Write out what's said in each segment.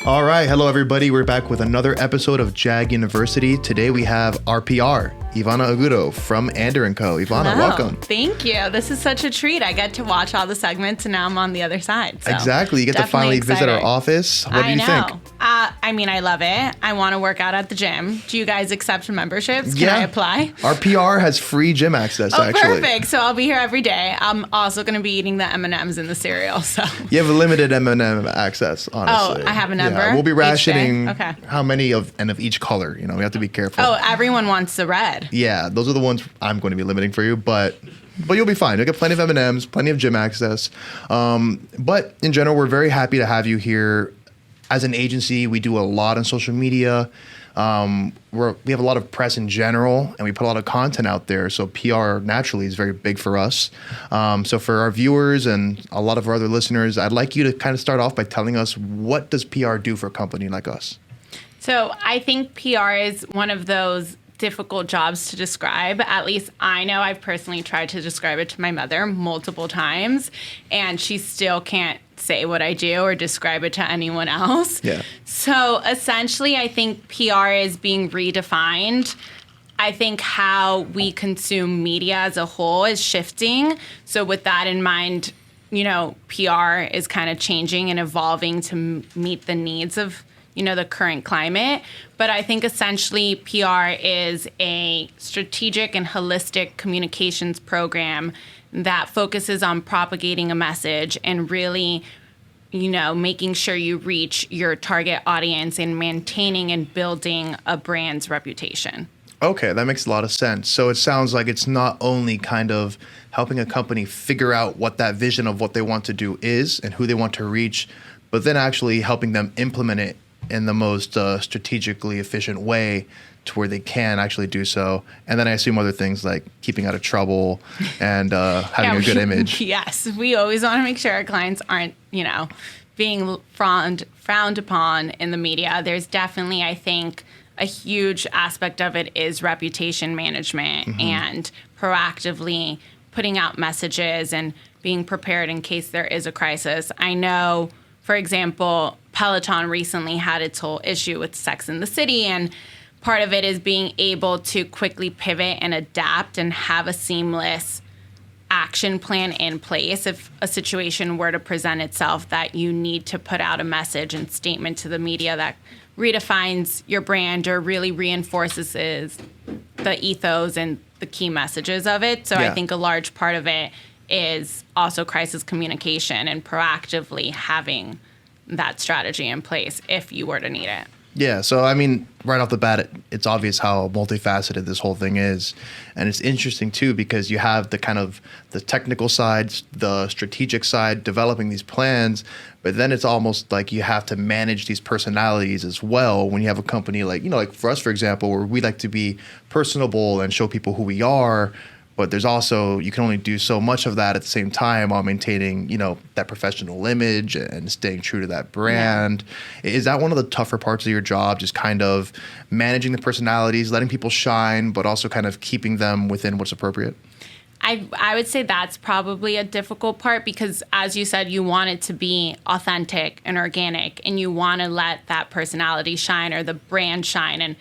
All right. Hello, everybody. We're back with another episode of JAG University. Today we have RPR, Ivanna Agundo from Ander & Co. Ivanna, welcome. Thank you. This is such a treat. I get to watch all the segments and now I'm on the other side. So exactly. You get to finally visit our office. What do you think? I love it. I want to work out at the gym. Do you guys accept memberships? Can I apply? RPR has free gym access, actually. Perfect. So I'll be here every day. I'm also going to be eating the M&Ms in the cereal. So you have a limited M&M access, honestly. Oh, I have a number? Yeah, we'll be rationing how many of each color. You know, we have to be careful. Oh, everyone wants the red. Yeah, those are the ones I'm going to be limiting for you, but you'll be fine. You'll get plenty of M&Ms, plenty of gym access. But in general, we're very happy to have you here. As an agency, we do a lot on social media. We have a lot of press in general, and we put a lot of content out there. So PR naturally is very big for us. So for our viewers and a lot of our other listeners, I'd like you to kind of start off by telling us, what does PR do for a company like us? So I think PR is one of those difficult jobs to describe. At least I know I've personally tried to describe it to my mother multiple times, and she still can't say what I do or describe it to anyone else. Yeah. So essentially, I think PR is being redefined. I think how we consume media as a whole is shifting. So with that in mind, you know, PR is kind of changing and evolving to meet the needs of, you know, the current climate. But I think essentially PR is a strategic and holistic communications program that focuses on propagating a message and really, you know, making sure you reach your target audience and maintaining and building a brand's reputation. Okay, that makes a lot of sense. So it sounds like it's not only kind of helping a company figure out what that vision of what they want to do is and who they want to reach, but then actually helping them implement it in the most strategically efficient way to where they can actually do so. And then I assume other things like keeping out of trouble and having a good image. Yes, we always want to make sure our clients aren't, you know, being frowned upon in the media. There's definitely, I think, a huge aspect of it is reputation management and proactively putting out messages and being prepared in case there is a crisis. I know, for example, Peloton recently had its whole issue with Sex in the City, and part of it is being able to quickly pivot and adapt and have a seamless action plan in place if a situation were to present itself that you need to put out a message and statement to the media that redefines your brand or really reinforces the ethos and the key messages of it. So I think a large part of it is also crisis communication and proactively having that strategy in place if you were to need it. Yeah, so I mean, right off the bat, it's obvious how multifaceted this whole thing is. And it's interesting, too, because you have the kind of the technical side, the strategic side, developing these plans, but then it's almost like you have to manage these personalities as well when you have a company like, you know, like for us, for example, where we like to be personable and show people who we are. But there's also, you can only do so much of that at the same time while maintaining, you know, that professional image and staying true to that brand. Yeah. Is that one of the tougher parts of your job, just kind of managing the personalities, letting people shine, but also kind of keeping them within what's appropriate? I would say that's probably a difficult part because, as you said, you want it to be authentic and organic, and you want to let that personality shine or the brand shine. And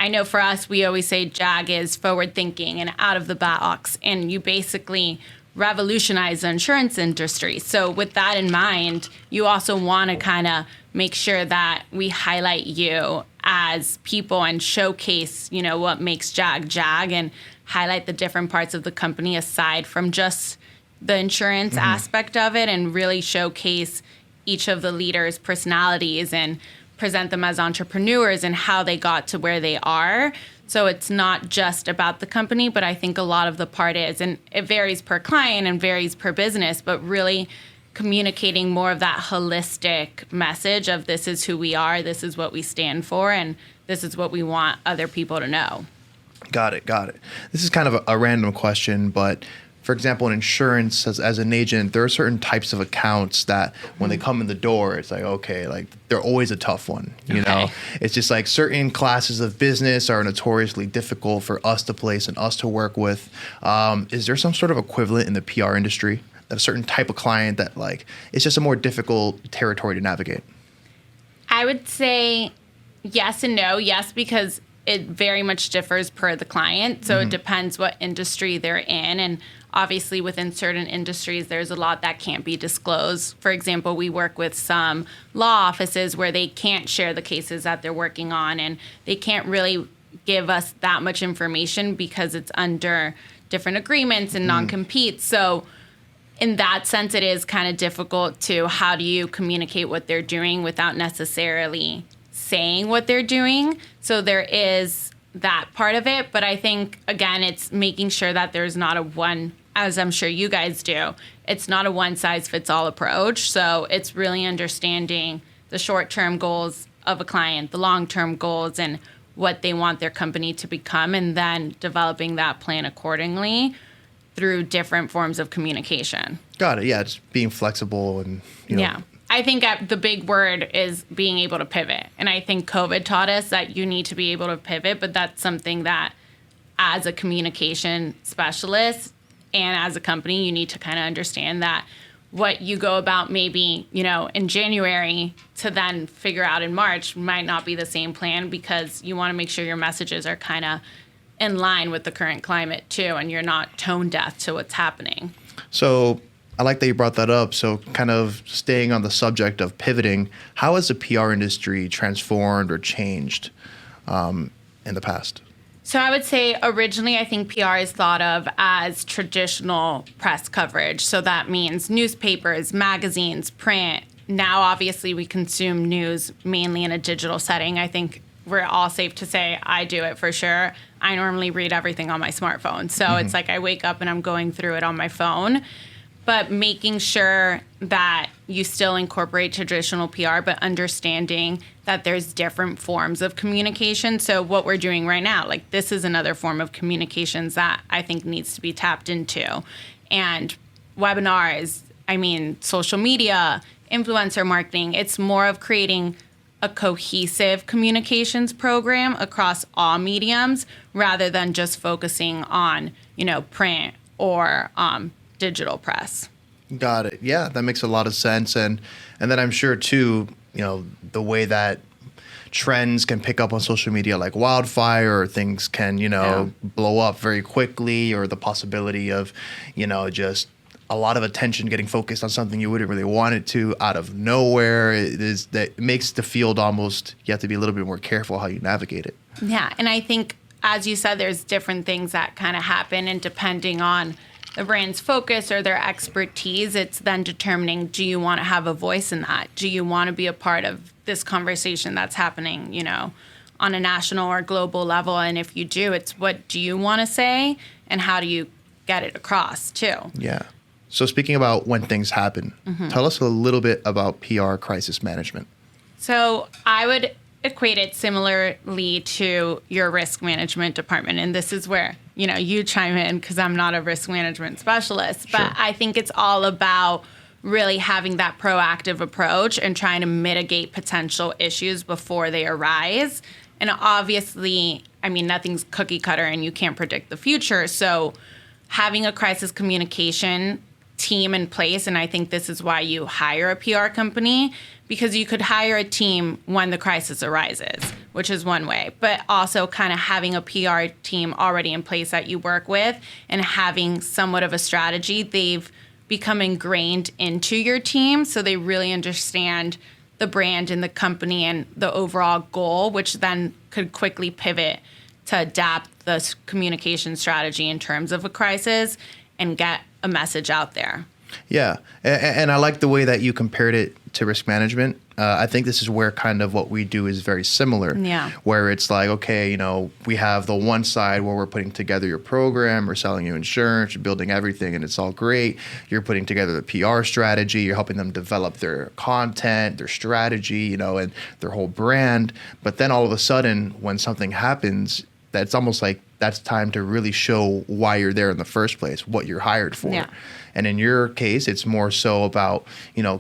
I know for us, we always say JAG is forward thinking and out of the box, and you basically revolutionize the insurance industry. So with that in mind, you also want to kind of make sure that we highlight you as people and showcase, you know, what makes JAG JAG and highlight the different parts of the company aside from just the insurance aspect of it, and really showcase each of the leaders' personalities and present them as entrepreneurs and how they got to where they are. So it's not just about the company, but I think a lot of the part is, and it varies per client and varies per business, but really communicating more of that holistic message of this is who we are, this is what we stand for, and this is what we want other people to know. Got it. This is kind of a random question, but for example, in insurance, as an agent, there are certain types of accounts that when they come in the door, it's like, okay, like they're always a tough one. You know, it's just like certain classes of business are notoriously difficult for us to place and us to work with. Is there some sort of equivalent in the PR industry that a certain type of client that like it's just a more difficult territory to navigate? I would say yes and no. Yes, because it very much differs per the client. So it depends what industry they're in. And obviously within certain industries, there's a lot that can't be disclosed. For example, we work with some law offices where they can't share the cases that they're working on, and they can't really give us that much information because it's under different agreements and non-compete. So in that sense, it is kind of difficult to how do you communicate what they're doing without necessarily saying what they're doing. So there is that part of it. But I think, again, it's making sure that there's not a one, as I'm sure you guys do, it's not a one size fits all approach. So it's really understanding the short-term goals of a client, the long-term goals, and what they want their company to become, and then developing that plan accordingly through different forms of communication. Got it. Yeah, it's being flexible and, Yeah. I think the big word is being able to pivot. And I think COVID taught us that you need to be able to pivot, but that's something that as a communication specialist and as a company, you need to kind of understand that what you go about maybe, in January to then figure out in March might not be the same plan, because you want to make sure your messages are kind of in line with the current climate too, and you're not tone deaf to what's happening. So I like that you brought that up. So kind of staying on the subject of pivoting, how has the PR industry transformed or changed in the past? So I would say originally I think PR is thought of as traditional press coverage. So that means newspapers, magazines, print. Now, obviously, we consume news mainly in a digital setting. I think we're all safe to say I do it for sure. I normally read everything on my smartphone. So it's like I wake up and I'm going through it on my phone. But making sure that you still incorporate traditional PR, but understanding that there's different forms of communication. So what we're doing right now, like this is another form of communications that I think needs to be tapped into. And webinars, social media, influencer marketing, it's more of creating a cohesive communications program across all mediums rather than just focusing on, print or digital press. Got it. Yeah, that makes a lot of sense. And then I'm sure too, the way that trends can pick up on social media like wildfire, or things can, blow up very quickly, or the possibility of, just a lot of attention getting focused on something you wouldn't really want it to out of nowhere. It makes the field almost, you have to be a little bit more careful how you navigate it. Yeah. And I think, as you said, there's different things that kind of happen, and depending on the brand's focus or their expertise, it's then determining, do you want to have a voice in that? Do you want to be a part of this conversation that's happening, on a national or global level? And if you do, it's what do you want to say and how do you get it across too? Yeah. So speaking about when things happen, tell us a little bit about PR crisis management. So I would equate it similarly to your risk management department. And this is where, you chime in because I'm not a risk management specialist. But Sure. I think it's all about really having that proactive approach and trying to mitigate potential issues before they arise. And obviously, nothing's cookie cutter and you can't predict the future. So having a crisis communication team in place, and I think this is why you hire a PR company, because you could hire a team when the crisis arises, which is one way, but also kind of having a PR team already in place that you work with and having somewhat of a strategy. They've become ingrained into your team, so they really understand the brand and the company and the overall goal, which then could quickly pivot to adapt the communication strategy in terms of a crisis and get a message out there. Yeah. And I like the way that you compared it to risk management. I think this is where kind of what we do is very similar. Yeah. Where it's like, okay, we have the one side where we're putting together your program, we're selling you insurance, you're building everything, and it's all great. You're putting together the PR strategy, you're helping them develop their content, their strategy, and their whole brand. But then all of a sudden, when something happens, that's almost like that's time to really show why you're there in the first place, what you're hired for. Yeah. And in your case, it's more so about,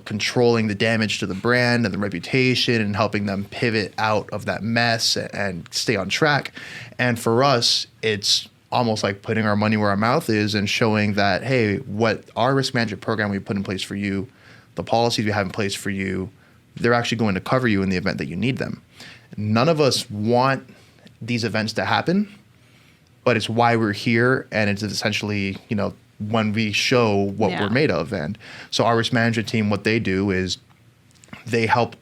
controlling the damage to the brand and the reputation and helping them pivot out of that mess and stay on track. And for us, it's almost like putting our money where our mouth is and showing that, hey, what our risk management program we put in place for you, the policies we have in place for you, they're actually going to cover you in the event that you need them. None of us want these events to happen, but it's why we're here, and it's essentially, when we show what we're made of. And so our risk management team, what they do is they help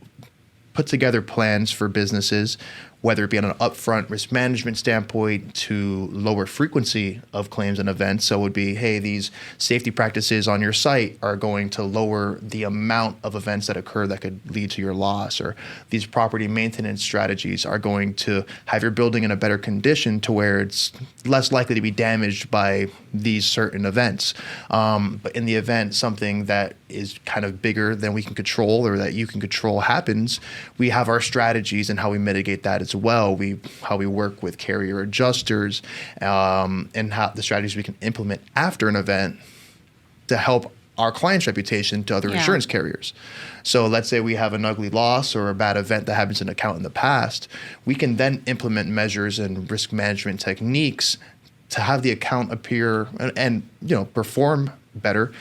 put together plans for businesses, whether it be on an upfront risk management standpoint to lower frequency of claims and events. So it would be, hey, these safety practices on your site are going to lower the amount of events that occur that could lead to your loss, or these property maintenance strategies are going to have your building in a better condition to where it's less likely to be damaged by these certain events. But in the event something that is kind of bigger than we can control or that you can control happens, we have our strategies and how we mitigate that as well. How we work with carrier adjusters, and how the strategies we can implement after an event to help our client's reputation to other insurance carriers. So let's say we have an ugly loss or a bad event that happens in an account in the past, we can then implement measures and risk management techniques to have the account appear and perform better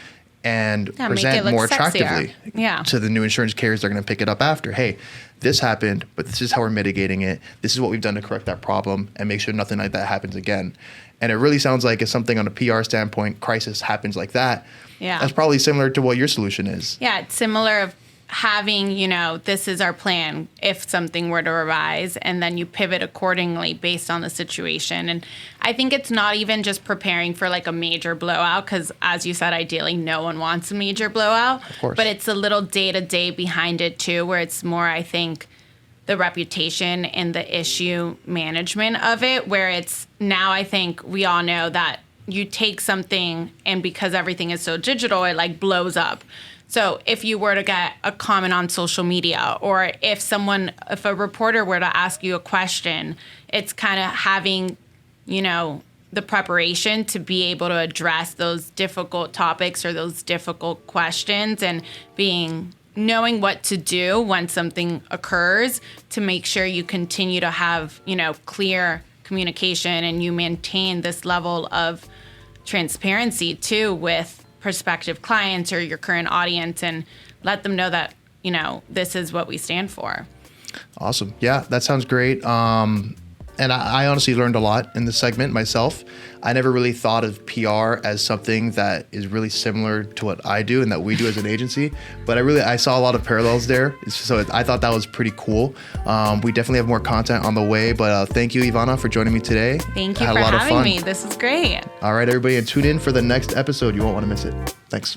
and present more attractively to the new insurance carriers that are going to pick it up after. Hey, this happened, but this is how we're mitigating it. This is what we've done to correct that problem and make sure nothing like that happens again. And it really sounds like if something on a PR standpoint, crisis happens like that, that's probably similar to what your solution is. Yeah, it's similar of having, this is our plan if something were to arise, and then you pivot accordingly based on the situation. And I think it's not even just preparing for like a major blowout, because as you said, ideally no one wants a major blowout, of course. But it's a little day-to-day behind it too, where it's more, I think, the reputation and the issue management of it, where it's now, I think we all know that you take something and because everything is so digital, it like blows up. So if you were to get a comment on social media, or if a reporter were to ask you a question, it's kind of having, the preparation to be able to address those difficult topics or those difficult questions, and knowing what to do when something occurs to make sure you continue to have, clear communication and you maintain this level of transparency too with prospective clients or your current audience, and let them know that, this is what we stand for. Awesome. Yeah, that sounds great. And I honestly learned a lot in this segment myself. I never really thought of PR as something that is really similar to what I do and that we do as an agency, but I saw a lot of parallels there. So I thought that was pretty cool. We definitely have more content on the way, but thank you, Ivanna, for joining me today. Thank you for having me. This is great. All right, everybody, and tune in for the next episode. You won't want to miss it. Thanks.